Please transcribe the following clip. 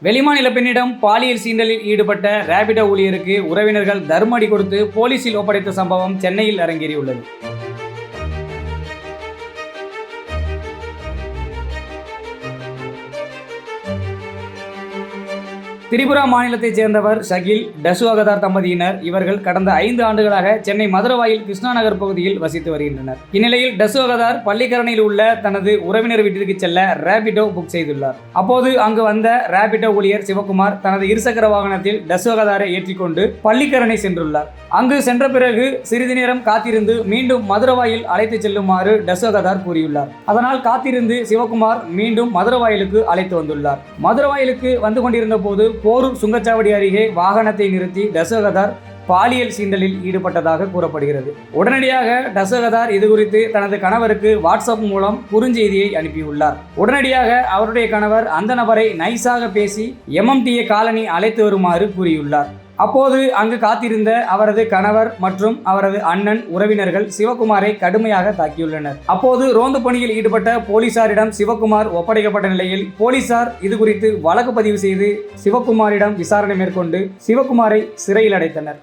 வெளிமாநில பெண்ணிடம் பாலியல் சீண்டலில் ஈடுபட்ட ரேபிடோ ஊழியருக்கு உறவினர்கள் தர்மடி கொடுத்து போலீசில் ஒப்படைத்த சம்பவம் சென்னையில் அரங்கேறியுள்ளது. திரிபுரா மாநிலத்தைச் சேர்ந்தவர் ஷகில் டசுவகதார் தம்பதியினர். இவர்கள் கடந்த 5 ஆண்டுகளாக சென்னை மதுரவாயில் கிருஷ்ணா நகர் பகுதியில் வசித்து வருகின்றனர். இந்நிலையில் டசுவகதார் பள்ளிக்கரணையில் உள்ள தனது உறவினர் வீட்டிற்கு செல்ல ரேபிடோ புக் செய்துள்ளார். அப்போது அங்கு வந்த ரேபிடோ ஊழியர் சிவகுமார் தனது இருசக்கர வாகனத்தில் டசுவகதாரை ஏற்றிக்கொண்டு பள்ளிக்கரணை சென்றுள்ளார். அங்கு சென்ற பிறகு சிறிது நேரம் காத்திருந்து மீண்டும் மதுரவாயில் அழைத்து செல்லுமாறு டசுவகதார் கூறியுள்ளார். அதனால் காத்திருந்து சிவகுமார் மீண்டும் மதுரவாயிலுக்கு அழைத்து வந்துள்ளார். மதுரவாயிலுக்கு வந்து கொண்டிருந்த போது போரூர் சுங்கச்சாவடி அருகே வாகனத்தை நிறுத்தி டசுவகதார் பாலியல் சீண்டலில் ஈடுபட்டதாக கூறப்படுகிறது. உடனடியாக டசுவகதார் இதுகுறித்து தனது கணவருக்கு வாட்ஸ்அப் மூலம் குறுஞ்செய்தியை அனுப்பியுள்ளார். உடனடியாக அவருடைய கணவர் அந்த நபரை நைஸாக பேசி MMTA காலனி அழைத்து வருமாறு கூறியுள்ளார். அப்போது அங்கு காத்திருந்த அவரது கணவர் மற்றும் அவரது அண்ணன் உறவினர்கள் சிவகுமாரை கடுமையாக தாக்கியுள்ளனர். அப்போது ரோந்து பணியில் ஈடுபட்ட போலீசாரிடம் சிவகுமார் ஒப்படைக்கப்பட்ட நிலையில் போலீசார் இதுகுறித்து வழக்கு பதிவு செய்து சிவகுமாரிடம் விசாரணை மேற்கொண்டு சிவகுமாரை சிறையில் அடைத்தனர்.